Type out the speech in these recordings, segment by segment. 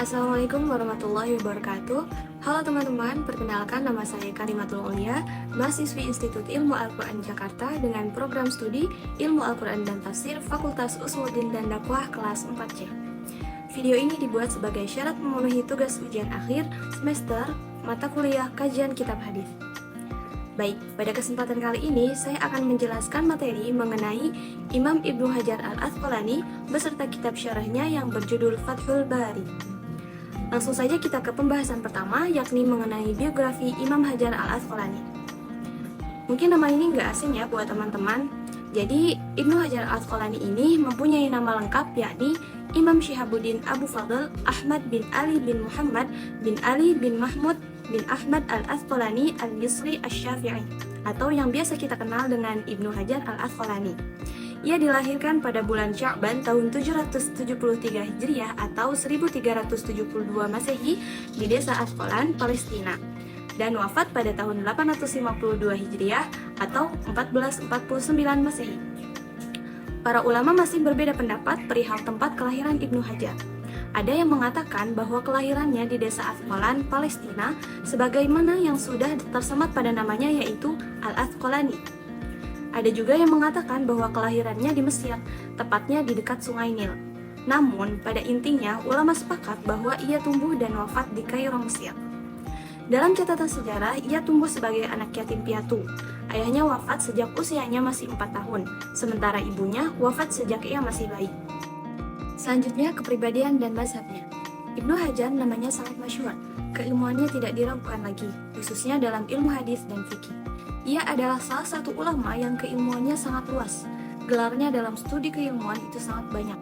Assalamualaikum warahmatullahi wabarakatuh. Halo teman-teman, perkenalkan nama saya Karimatul Aulia, mahasiswi Institut Ilmu Al-Quran Jakarta dengan program studi Ilmu Al-Quran dan Tafsir Fakultas Usuluddin dan Dakwah kelas 4C. Video ini dibuat sebagai syarat memenuhi tugas ujian akhir semester mata kuliah kajian kitab hadis. Baik, pada kesempatan kali ini saya akan menjelaskan materi mengenai Imam Ibnu Hajar Al-Asqalani beserta kitab syarahnya yang berjudul Fathul Bari. Langsung saja kita ke pembahasan pertama, yakni mengenai biografi Imam Hajar Al-Asqalani. Mungkin nama ini nggak asing ya buat teman-teman. Jadi, Ibnu Hajar Al-Asqalani ini mempunyai nama lengkap yakni Imam Syihabuddin Abu Fadl Ahmad bin Ali bin Muhammad bin Ali bin Mahmud bin Ahmad Al-Asqalani Al-Misri Asy-Syafi'i, atau yang biasa kita kenal dengan Ibnu Hajar Al-Asqalani. Ia dilahirkan pada bulan Sya'ban tahun 773 Hijriah atau 1372 Masehi di desa Asqalan, Palestina, dan wafat pada tahun 852 Hijriah atau 1449 Masehi. Para ulama masih berbeda pendapat perihal tempat kelahiran Ibnu Hajar. Ada yang mengatakan bahwa kelahirannya di desa Asqalan, Palestina, sebagaimana yang sudah tersemat pada namanya yaitu Al-Asqalani. Ada juga yang mengatakan bahwa kelahirannya di Mesir, tepatnya di dekat Sungai Nil. Namun, pada intinya, ulama sepakat bahwa ia tumbuh dan wafat di Kairo, Mesir. Dalam catatan sejarah, ia tumbuh sebagai anak yatim piatu. Ayahnya wafat sejak usianya masih 4 tahun, sementara ibunya wafat sejak ia masih bayi. Selanjutnya, kepribadian dan mazhabnya. Ibnu Hajar namanya sangat masyhur, keilmuannya tidak diragukan lagi, khususnya dalam ilmu hadis dan fikih. Ia adalah salah satu ulama yang keilmuannya sangat luas. Gelarnya dalam studi keilmuan itu sangat banyak.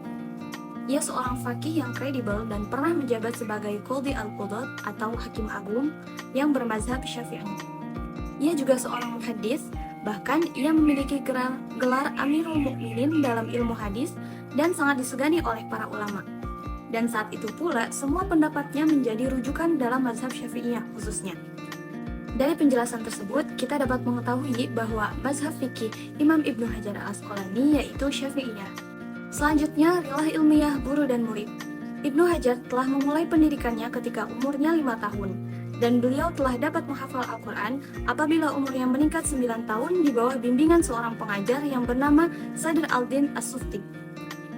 Ia seorang faqih yang kredibel dan pernah menjabat sebagai Qadhi al-Qudat atau Hakim Agung yang bermazhab Syafi'i. Ia juga seorang muhaddits, bahkan ia memiliki gelar Amirul Mukminin dalam ilmu hadis dan sangat disegani oleh para ulama. Dan saat itu pula, semua pendapatnya menjadi rujukan dalam mazhab Syafi'iyah khususnya. Dari penjelasan tersebut, kita dapat mengetahui bahwa mazhab fikih Imam Ibnu Hajar Al-Asqalani yaitu Syafi'iyah. Selanjutnya, rilah ilmiah guru dan murid. Ibnu Hajar telah memulai pendidikannya ketika umurnya 5 tahun, dan beliau telah dapat menghafal Al-Quran apabila umurnya meningkat 9 tahun di bawah bimbingan seorang pengajar yang bernama Sadr al-Din As-Sufti.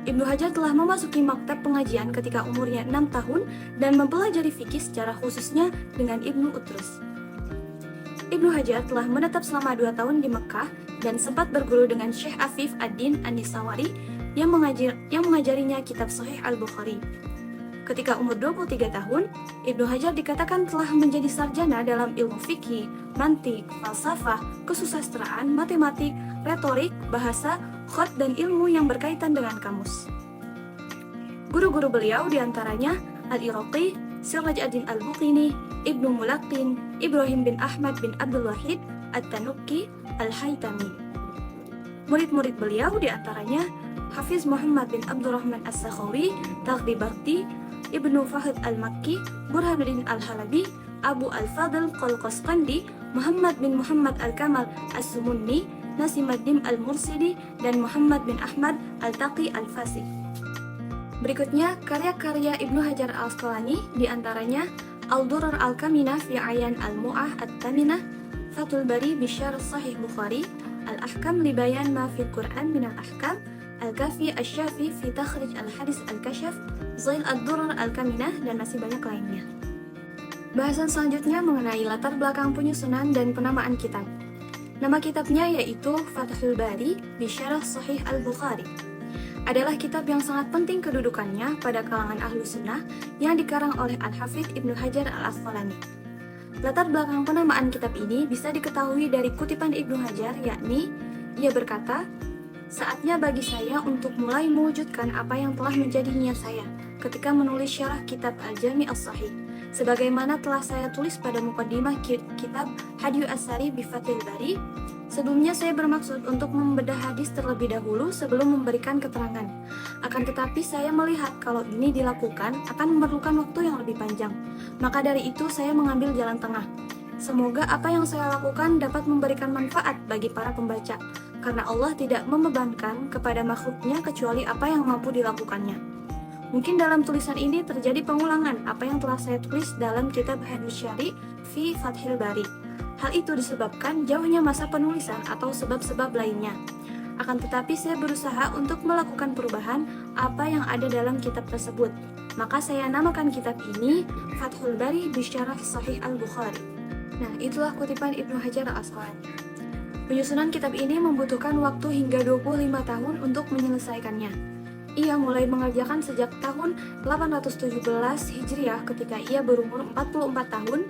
Ibnu Hajar telah memasuki maktab pengajian ketika umurnya 6 tahun dan mempelajari fikih secara khususnya dengan Ibnu Utrus. Ibnu Hajar telah menetap selama 2 tahun di Mekah dan sempat berguru dengan Syekh Afif ad-Din An-Nisawari yang mengajarinya kitab Sahih Al-Bukhari. Ketika umur 23 tahun, Ibnu Hajar dikatakan telah menjadi sarjana dalam ilmu fikih, mantik, falsafah, kesusastraan, matematik, retorik, bahasa, khat, dan ilmu yang berkaitan dengan kamus. Guru-guru beliau diantaranya Al-Iraqi, Siraj ad-Din Al-Buqini, Ibnu Mulaqin, Ibrahim bin Ahmad bin Abdul Wahid, At-Tanukki, Al-Haytami. Murid-murid beliau diantaranya Hafiz Muhammad bin Abdurrahman As-Sakhawi, Taghi Bakti, Ibnu Fahd Al-Makki, Burhanuddin Al-Halabi, Abu Al-Fadl Qalqasqandi, Muhammad bin Muhammad Al-Kamal As-Sumunni, Nasimuddin Al-Mursidi, dan Muhammad bin Ahmad Al-Taqi Al-Fasih. Berikutnya, karya-karya Ibnu Hajar Al-Asqalani diantaranya Al-Durar Al-Kaminah fi Ayan Al-Mu'ah At-Taminah, Fathul Bari Bisyar Sahih Bukhari, Al-Ahkam li Bayan ma fi Quran min Al-Ahkam, Al-Kafi Asy-Syafi fi Takhrij Al-Hadis Al-Kashaf, Zail Ad-Durar Al-Kaminah, dan masih banyak lainnya. Bahasan selanjutnya mengenai latar belakang penyusunan dan penamaan kitab. Nama kitabnya yaitu Fathul Bari Bisyarah Sahih Al-Bukhari. Adalah kitab yang sangat penting kedudukannya pada kalangan ahlu sunnah yang dikarang oleh Al-Hafidh Ibnu Hajar Al-Asqalani. Latar belakang penamaan kitab ini bisa diketahui dari kutipan Ibnu Hajar, yakni ia berkata, "Saatnya bagi saya untuk mulai mewujudkan apa yang telah menjadi niat saya ketika menulis syarah kitab Al-Jami' As-Sahih, sebagaimana telah saya tulis pada muqaddimah kitab Hadyu As-Sari bi Fathil Bari. Sebelumnya saya bermaksud untuk membedah hadis terlebih dahulu sebelum memberikan keterangan. Akan tetapi saya melihat kalau ini dilakukan akan memerlukan waktu yang lebih panjang. Maka dari itu saya mengambil jalan tengah. Semoga apa yang saya lakukan dapat memberikan manfaat bagi para pembaca, karena Allah tidak membebankan kepada makhluknya kecuali apa yang mampu dilakukannya. Mungkin dalam tulisan ini terjadi pengulangan apa yang telah saya tulis dalam kitab Hadis Syari fi Fathil Bari. Hal itu disebabkan jauhnya masa penulisan atau sebab-sebab lainnya. Akan tetapi saya berusaha untuk melakukan perubahan apa yang ada dalam kitab tersebut. Maka saya namakan kitab ini Fathul Bari Bisyarah Sahih Al-Bukhari. Nah, itulah kutipan Ibnu Hajar Al-Asqalani. Penyusunan kitab ini membutuhkan waktu hingga 25 tahun untuk menyelesaikannya. Ia mulai mengerjakan sejak tahun 817 Hijriah ketika ia berumur 44 tahun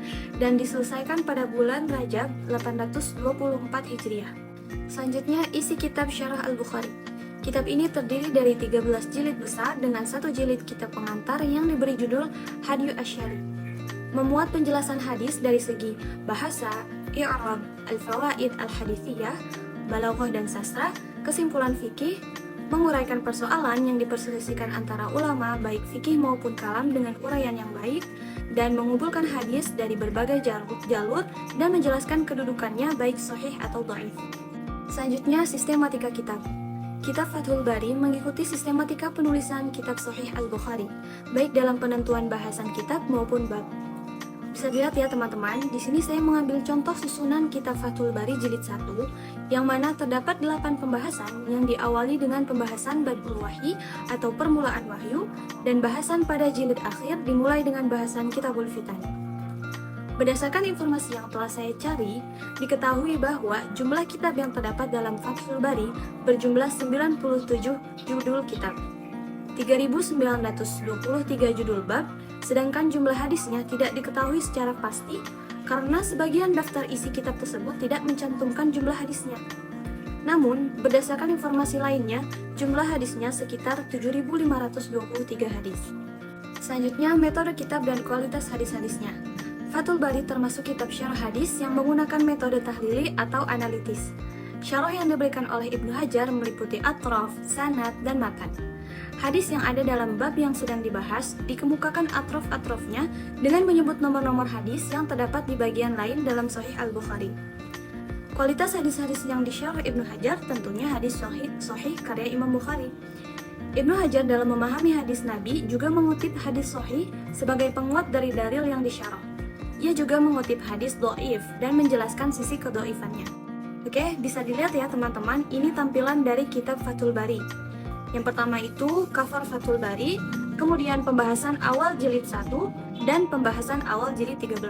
dan diselesaikan pada bulan Rajab 824 Hijriah. Selanjutnya, isi kitab Syarah Al-Bukhari. Kitab ini terdiri dari 13 jilid besar dengan satu jilid kitab pengantar yang diberi judul Hadyu Asyari. Memuat penjelasan hadis dari segi bahasa, i'rab, al-fawaid al-hadithiyah, balaghah dan sastra, kesimpulan fikih, menguraikan persoalan yang diperselisihkan antara ulama baik fikih maupun kalam dengan uraian yang baik, dan mengumpulkan hadis dari berbagai jalur dan menjelaskan kedudukannya baik sahih atau dhaif. Selanjutnya, sistematika kitab. Kitab Fathul Bari mengikuti sistematika penulisan kitab Sahih Al-Bukhari, baik dalam penentuan bahasan kitab maupun bab. Bisa dilihat ya teman-teman, di sini saya mengambil contoh susunan kitab Fathul Bari jilid 1, yang mana terdapat 8 pembahasan yang diawali dengan pembahasan Badul Wahyi atau permulaan wahyu, dan bahasan pada jilid akhir dimulai dengan bahasan Kitabul Fitan. Berdasarkan informasi yang telah saya cari, diketahui bahwa jumlah kitab yang terdapat dalam Fathul Bari berjumlah 97 judul kitab, 3.923 judul bab, sedangkan jumlah hadisnya tidak diketahui secara pasti karena sebagian daftar isi kitab tersebut tidak mencantumkan jumlah hadisnya. Namun, berdasarkan informasi lainnya, jumlah hadisnya sekitar 7.523 hadis. Selanjutnya, metode kitab dan kualitas hadis-hadisnya. Fathul Bari termasuk kitab syarah hadis yang menggunakan metode tahlili atau analitis. Syarah yang diberikan oleh Ibnu Hajar meliputi atraf, sanad, dan matan. Hadis yang ada dalam bab yang sedang dibahas dikemukakan atrof-atrofnya dengan menyebut nomor-nomor hadis yang terdapat di bagian lain dalam Sahih Al-Bukhari. Kualitas hadis-hadis yang disyarah Ibnu Hajar tentunya hadis sahih karya Imam Bukhari. Ibnu Hajar dalam memahami hadis Nabi juga mengutip hadis sahih sebagai penguat dari dalil yang disyarah. Ia juga mengutip hadis dhaif dan menjelaskan sisi kedhaifannya. Oke, bisa dilihat ya teman-teman, ini tampilan dari kitab Fathul Bari. Yang pertama itu cover Fathul Bari, kemudian pembahasan awal jilid 1 dan pembahasan awal jilid 13.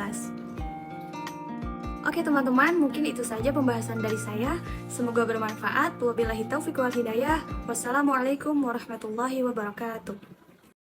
Oke teman-teman, mungkin itu saja pembahasan dari saya. Semoga bermanfaat. Wabillahi taufiq wal hidayah. Wassalamualaikum warahmatullahi wabarakatuh.